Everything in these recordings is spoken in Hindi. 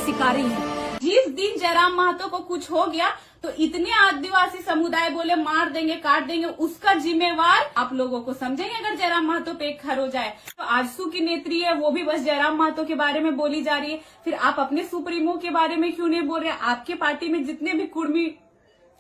सिखा रही है। जिस दिन जयराम महतो को कुछ हो गया तो इतने आदिवासी समुदाय बोले मार देंगे काट देंगे, उसका जिम्मेवार आप लोगों को समझेंगे अगर जयराम महतो पे एक खर हो जाए। तो आजसू की नेत्री है वो भी बस जयराम महतो के बारे में बोली जा रही है, फिर आप अपने सुप्रीमो के बारे में क्यों नहीं बोल रहे? आपके पार्टी में जितने भी कुर्मी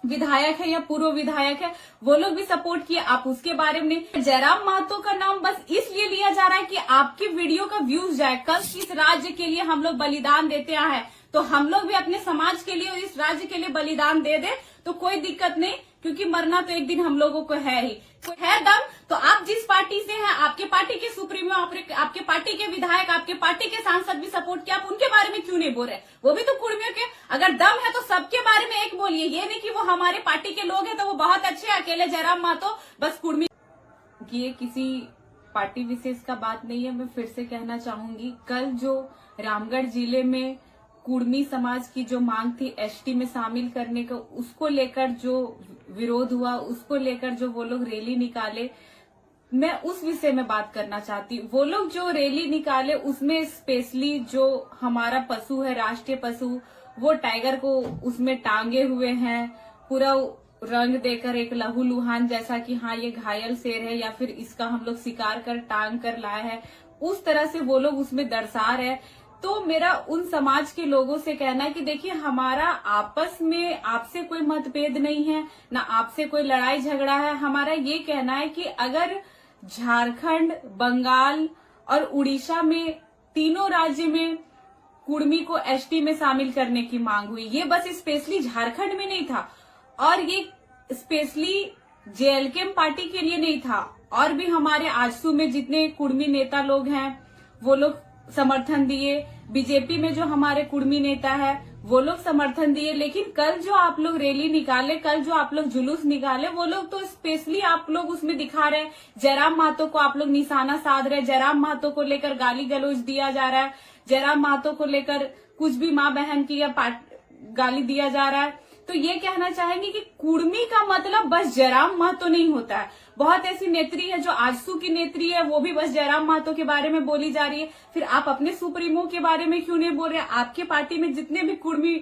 विधायक है या पूर्व विधायक है वो लोग भी सपोर्ट किए, आप उसके बारे में नहीं। जयराम महतो का नाम बस इसलिए लिया जा रहा है कि आपकी वीडियो का व्यूज जाए। कल इस राज्य के लिए हम लोग बलिदान देते हैं तो हम लोग भी अपने समाज के लिए और इस राज्य के लिए बलिदान दे दे तो कोई दिक्कत नहीं, क्योंकि मरना तो एक दिन हम लोगों को है ही। कोई है दम तो आप जिस पार्टी से हैं, आपके पार्टी के सुप्रीमो, आपके पार्टी के विधायक, आपके पार्टी के सांसद भी सपोर्ट किया, आप उनके बारे में क्यों नहीं बोल रहे? वो भी तो कुर्मियों के। अगर दम है तो सबके बारे में एक बोलिए, ये नहीं कि वो हमारे पार्टी के लोग हैं तो वो बहुत अच्छे, अकेले जयराम महतो बस कुर्मी। ये किसी पार्टी विशेष का बात नहीं है। मैं फिर से कहना चाहूंगी, कल जो रामगढ़ जिले में कुर्मी समाज की जो मांग थी एसटी में शामिल करने का, उसको लेकर जो विरोध हुआ, उसको लेकर जो वो लोग रैली निकाले, मैं उस विषय में बात करना चाहती हूँ। वो लोग जो रैली निकाले उसमें स्पेशली जो हमारा पशु है, राष्ट्रीय पशु, वो टाइगर को उसमें टांगे हुए हैं, पूरा रंग देकर एक लहूलुहान जैसा कि हाँ ये घायल शेर है या फिर इसका हम लोग शिकार कर टांग कर लाए हैं, उस तरह से वो लोग उसमें दर्शा रहे। तो मेरा उन समाज के लोगों से कहना है कि देखिए, हमारा आपस में आपसे कोई मतभेद नहीं है, ना आपसे कोई लड़ाई झगड़ा है। हमारा ये कहना है कि अगर झारखंड, बंगाल और उड़ीसा में तीनों राज्य में कुर्मी को एसटी में शामिल करने की मांग हुई, ये बस स्पेशली झारखंड में नहीं था और ये स्पेशली जेएलके पार्टी के लिए नहीं था, और भी हमारे आजसू में जितने कुर्मी नेता लोग हैं वो लोग समर्थन दिए, बीजेपी में जो हमारे कुर्मी नेता है वो लोग समर्थन दिए। लेकिन कल जो आप लोग रैली निकाले, कल जो आप लोग जुलूस निकाले, वो लोग तो स्पेशली आप लोग उसमें दिखा रहे, जयराम महतो को आप लोग निशाना साध रहे, जयराम महतो को लेकर गाली गलौज दिया जा रहा है, जयराम महतो को लेकर कुछ भी माँ बहन की या गाली दिया जा रहा है। तो ये कहना चाहेंगे कि कुर्मी का मतलब बस जयराम महतो नहीं होता है। बहुत ऐसी नेत्री है जो आजसू की नेत्री है, वो भी बस जयराम महतो के बारे में बोली जा रही है, फिर आप अपने सुप्रीमो के बारे में क्यों नहीं बोल रहे? आपके पार्टी में जितने भी कुर्मी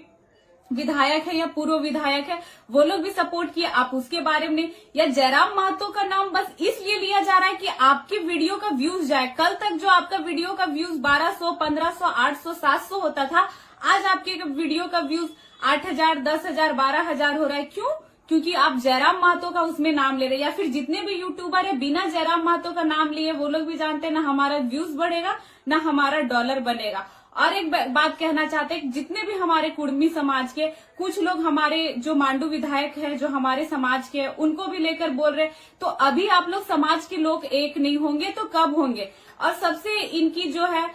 विधायक है या पूर्व विधायक है वो लोग भी सपोर्ट किए, आप उसके बारे में नहीं। या जयराम महतो का नाम बस इसलिए लिया जा रहा है कि आपकी वीडियो का व्यूज जाए। कल तक जो आपका वीडियो का व्यूज 1200, 1500, 800, 700 होता था, आज आपके वीडियो का व्यूज 8000, 10,000, 12,000 हो रहा है। क्यों? क्योंकि आप जयराम महतो का उसमें नाम ले रहे हैं। या फिर जितने भी यूट्यूबर है बिना जयराम महतो का नाम लिए वो लोग भी जानते हैं ना हमारा व्यूज बढ़ेगा ना हमारा डॉलर बनेगा। और एक बात कहना चाहते हैं, जितने भी हमारे कुर्मी समाज के कुछ लोग, हमारे जो मांडू विधायक है जो हमारे समाज के, उनको भी लेकर बोल रहे, तो अभी आप लोग समाज के लोग एक नहीं होंगे तो कब होंगे? और सबसे इनकी जो है,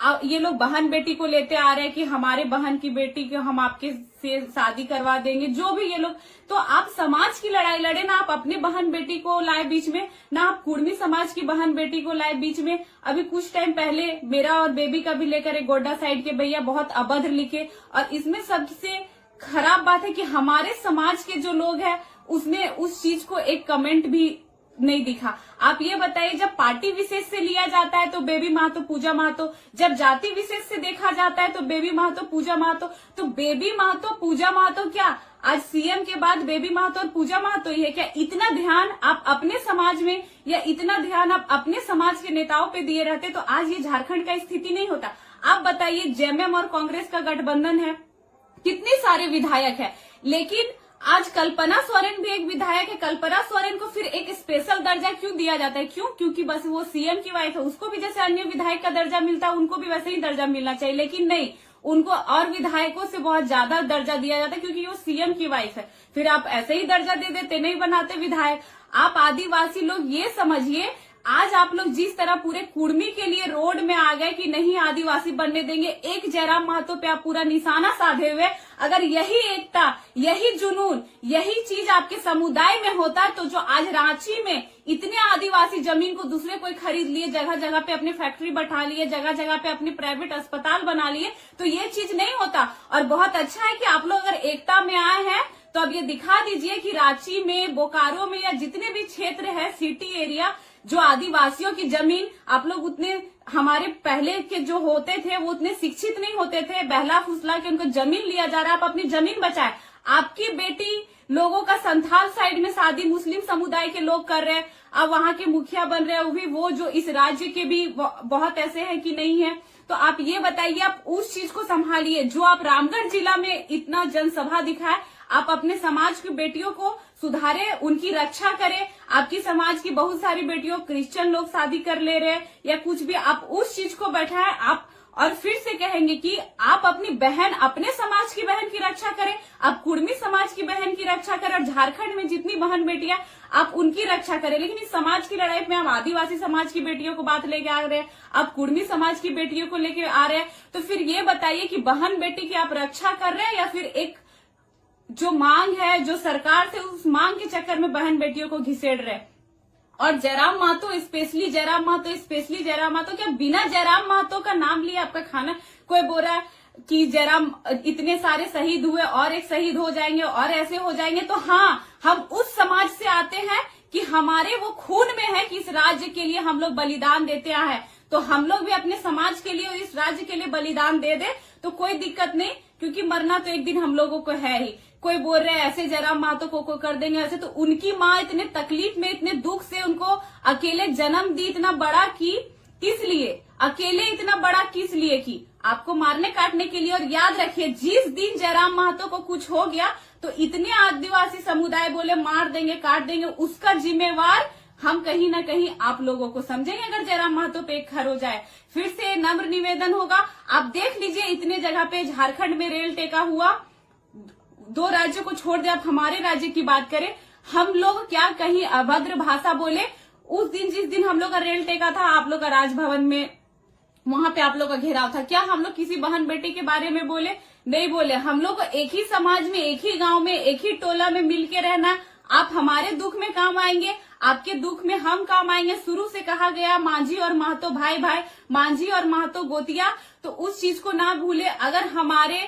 ये लोग बहन बेटी को लेते आ रहे हैं कि हमारे बहन की बेटी को हम आपके से शादी करवा देंगे, जो भी ये लोग। तो आप समाज की लड़ाई लड़े ना, आप अपने बहन बेटी को लाए बीच में, ना आप कुर्मी समाज की बहन बेटी को लाए बीच में। अभी कुछ टाइम पहले मेरा और बेबी का भी लेकर एक गोड्डा साइड के भैया बहुत अभद्र लिखे, और इसमें सबसे खराब बात है कि हमारे समाज के जो लोग हैं उसमें उस चीज को एक कमेंट भी नहीं दिखा। आप ये बताइए, जब पार्टी विशेष से लिया जाता है तो बेबी महतो, पूजा महतो, जब जाति विशेष से देखा जाता है तो बेबी महतो, पूजा महतो, तो बेबी महतो, पूजा महतो क्या आज सीएम के बाद बेबी महतो और पूजा महतो ही है क्या? इतना ध्यान आप अपने समाज में या इतना ध्यान आप अपने समाज के नेताओं पे दिए रहते तो आज ये झारखंड का स्थिति नहीं होता। आप बताइए, जेएमएम और कांग्रेस का गठबंधन है, कितने सारे विधायक है, लेकिन आज कल्पना सोरेन भी एक विधायक है। कल्पना सोरेन को फिर एक स्पेशल दर्जा क्यों दिया जाता है? क्यों? क्योंकि बस वो सीएम की वाइफ है, उसको भी जैसे अन्य विधायक का दर्जा मिलता है उनको भी वैसे ही दर्जा मिलना चाहिए। लेकिन नहीं, उनको और विधायकों से बहुत ज्यादा दर्जा दिया जाता है क्योंकि वो सीएम की वाइफ है। फिर आप ऐसे ही दर्जा दे देते, नहीं बनाते विधायक। आप आदिवासी लोग ये समझिए, आज आप लोग जिस तरह पूरे कुर्मी के लिए रोड में आ गए कि नहीं आदिवासी बनने देंगे, एक जयराम महतो पे आप पूरा निशाना साधे हुए, अगर यही एकता, यही जुनून, यही चीज आपके समुदाय में होता तो जो आज रांची में इतने आदिवासी जमीन को दूसरे कोई खरीद लिए, जगह जगह पे अपने फैक्ट्री बैठा लिए, जगह जगह पे अपने प्राइवेट अस्पताल बना लिए, तो ये चीज नहीं होता। और बहुत अच्छा है कि आप लोग अगर एकता में आए हैं तो अब ये दिखा दीजिए कि रांची में, बोकारो में या जितने भी क्षेत्र है सिटी एरिया, जो आदिवासियों की जमीन आप लोग उतने हमारे पहले के जो होते थे वो उतने शिक्षित नहीं होते थे, बहला फुसला के उनको जमीन लिया जा रहा है। आप अपनी जमीन बचाए। आपकी बेटी लोगों का संथाल साइड में शादी मुस्लिम समुदाय के लोग कर रहे हैं, अब वहां के मुखिया बन रहे हैं, वो भी वो जो इस राज्य के भी बहुत ऐसे हैं कि नहीं है। तो आप ये बताइए, आप उस चीज को संभालिए जो आप रामगढ़ जिला में इतना जनसभा दिखाए। आप अपने समाज की बेटियों को सुधारे, उनकी रक्षा करें। आपकी समाज की बहुत सारी बेटियों क्रिश्चियन लोग शादी कर ले रहे हैं या कुछ भी, आप उस चीज को बैठाएं। आप और फिर से कहेंगे कि आप अपनी बहन, अपने समाज की बहन की रक्षा करें, आप कुर्मी समाज की बहन की रक्षा करें, और झारखंड में जितनी बहन बेटियां आप उनकी रक्षा करें। लेकिन इस समाज की लड़ाई में आप आदिवासी समाज की बेटियों को बात लेके आ रहे हैं, आप कुर्मी समाज की बेटियों को लेके आ रहे हैं। तो फिर ये बताइए कि बहन बेटी की आप रक्षा कर रहे हैं या फिर एक जो मांग है जो सरकार से, उस मांग के चक्कर में बहन बेटियों को घिसेड़ रहे। और जयराम महतो स्पेशली, जयराम महतो, क्या बिना जयराम महतो का नाम लिया आपका खाना? कोई बोल रहा है कि जयराम इतने सारे शहीद हुए और एक शहीद हो जाएंगे और ऐसे हो जाएंगे। तो हाँ, हम उस समाज से आते हैं कि हमारे वो खून में है कि इस राज्य के लिए हम लोग बलिदान देते हैं। तो हम लोग भी अपने समाज के लिए और इस राज्य के लिए बलिदान दे दे तो कोई दिक्कत नहीं, क्योंकि मरना तो एक दिन हम लोगों को है ही। कोई बोल रहे हैं ऐसे जयराम महतो को कर देंगे ऐसे, तो उनकी माँ इतने तकलीफ में, इतने दुख से उनको अकेले जन्म दी, इतना बड़ा की किस लिए? अकेले इतना बड़ा किस लिए की? आपको मारने काटने के लिए। और याद रखिए, जिस दिन जयराम महतो को कुछ हो गया तो इतने आदिवासी समुदाय बोले मार देंगे काट देंगे, उसका जिम्मेवार हम कहीं ना कहीं आप लोगों को समझेंगे अगर जयराम महतो पे एक खर हो जाए। फिर से नम्र निवेदन होगा, आप देख लीजिए इतने जगह पे झारखंड में रेल टेका हुआ, 2 राज्यों को छोड़ दे, आप हमारे राज्य की बात करें, हम लोग क्या कहीं अभद्र भाषा बोले? उस दिन जिस दिन हम लोग का रेल टेका था, आप लोग का राजभवन में वहां पे आप लोग का घेराव था, क्या हम लोग किसी बहन बेटी के बारे में बोले? नहीं बोले। हम लोग को एक ही समाज में, एक ही गांव में, एक ही टोला में मिलके रहना। आप हमारे दुख में काम आएंगे, आपके दुख में हम काम आएंगे। शुरू से कहा गया मांझी और महतो भाई भाई, मांझी और महतो गोतिया, तो उस चीज को ना भूले। अगर हमारे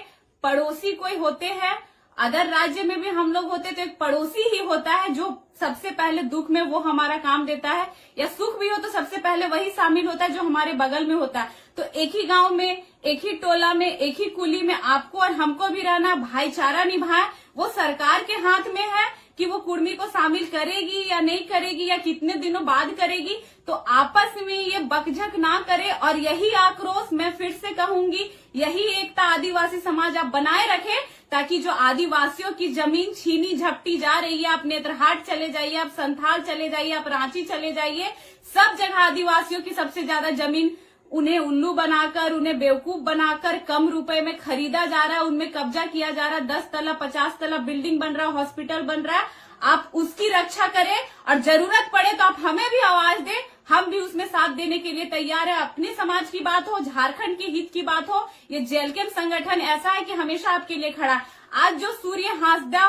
पड़ोसी कोई होते हैं, अदर राज्य में भी हम लोग होते तो एक पड़ोसी ही होता है जो सबसे पहले दुख में वो हमारा काम देता है, या सुख भी हो तो सबसे पहले वही शामिल होता है जो हमारे बगल में होता है। तो एक ही गांव में, एक ही टोला में, एक ही कुली में आपको और हमको भी रहना, भाईचारा निभाए। वो सरकार के हाथ में है कि वो कुर्मी को शामिल करेगी या नहीं करेगी, या कितने दिनों बाद करेगी। तो आपस में ये बकझक ना करे, और यही आक्रोश मैं फिर से कहूंगी, यही एकता आदिवासी समाज आप बनाए रखे, ताकि जो आदिवासियों की जमीन छीनी झपटी जा रही है, आप नेत्रहाट चले जाइए, आप संथाल चले जाइए, आप रांची चले जाइए, सब जगह आदिवासियों की सबसे ज्यादा जमीन उन्हें उल्लू बनाकर, उन्हें बेवकूफ बनाकर कम रुपए में खरीदा जा रहा है, उनमें कब्जा किया जा रहा है। 10 तला 50 तला बिल्डिंग बन रहा है, हॉस्पिटल बन रहा है। आप उसकी रक्षा करें, और जरूरत पड़े तो आप हमें भी आवाज दें, हम भी उसमें साथ देने के लिए तैयार है। अपने समाज की बात हो, झारखंड के हित की बात हो, ये जेएलके संगठन ऐसा है कि हमेशा आपके लिए खड़ा है। आज जो सूर्य हांसदा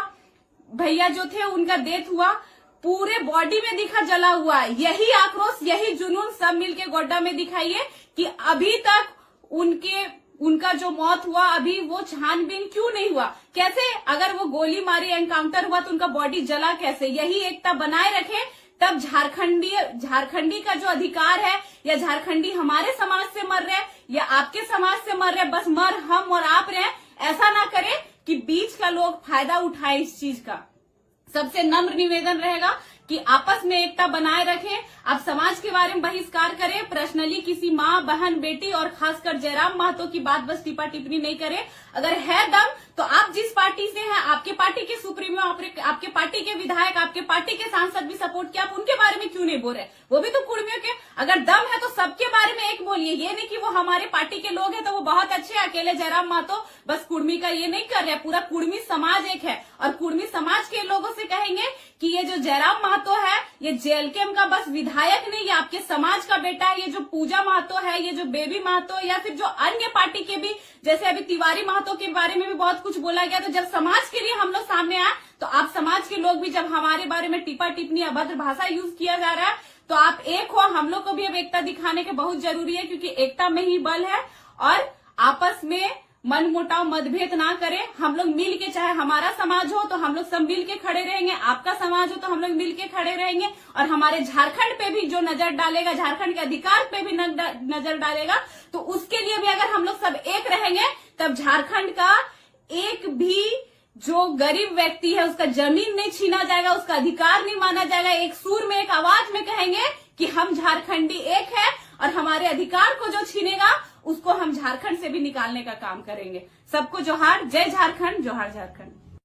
भैया जो थे, उनका डेथ हुआ, पूरे बॉडी में दिखा जला हुआ। यही आक्रोश, यही जुनून सब मिलके गोड्डा में दिखाइए कि अभी तक उनका जो मौत हुआ, अभी वो छानबीन क्यों नहीं हुआ? कैसे? अगर वो गोली मारी, एनकाउंटर हुआ तो उनका बॉडी जला कैसे? यही एकता बनाए रखे, तब झारखंडी का जो अधिकार है, या झारखंडी हमारे समाज से मर रहे या आपके समाज से मर रहे, बस मर हम और आप रहे, ऐसा ना करे कि बीच का लोग फायदा उठाए इस चीज का। सबसे नम्र निवेदन रहेगा कि आपस में एकता बनाए रखें। आप समाज के बारे में बहिष्कार करें, पर्सनली किसी माँ बहन बेटी और खासकर जयराम महतो की बात बस टिप्पा टिप्पणी नहीं करें। अगर है दम तो आप जिस पार्टी से हैं, आपके पार्टी के सुप्रीमो, आपके पार्टी के विधायक, आपके पार्टी के सांसद भी सपोर्ट किया, आप उनके बारे में क्यों नहीं बोल रहे? वो भी तो कुर्मियों के। अगर दम है तो सबके बारे में एक बोलिए, ये नहीं कि वो हमारे पार्टी के लोग हैं तो वो बहुत अच्छे, अकेले जयराम महतो बस कुर्मी का ये नहीं कर रहे, पूरा कुर्मी समाज एक है। और कुर्मी समाज के लोगों से कहेंगे कि ये जो जयराम महतो है, ये जेएलके का बस विधायक नहीं, ये आपके समाज का बेटा है। ये जो पूजा महतो है, ये जो बेबी महतो, या फिर जो अन्य पार्टी के भी, जैसे अभी तिवारी महतो के बारे में भी बहुत कुछ बोला गया, तो जब समाज के लिए हम लोग सामने आए तो आप समाज के लोग भी, जब हमारे बारे में टिप्पा टिप्पणी अभद्र भाषा यूज किया जा रहा है, तो आप एक हो। हम लोग को भी अब एकता दिखाने के बहुत जरूरी है, क्योंकि एकता में ही बल है। और आपस में मन मुटाव मतभेद ना करें। हम लोग मिल के, चाहे हमारा समाज हो तो हम लोग सब मिल के खड़े रहेंगे, आपका समाज हो तो हम लोग मिल के खड़े रहेंगे, और हमारे झारखंड पे भी जो नजर डालेगा, झारखंड के अधिकार पे भी नजर डालेगा, तो उसके लिए भी अगर हम लोग सब एक रहेंगे तब झारखंड का एक भी जो गरीब व्यक्ति है उसका जमीन नहीं छीना जाएगा, उसका अधिकार नहीं माना जाएगा। एक सुर में, एक आवाज में कहेंगे कि हम झारखंडी एक है, और हमारे अधिकार को जो छीनेगा उसको हम झारखंड से भी निकालने का काम करेंगे। सबको जोहार, जय झारखंड, जोहार झारखंड।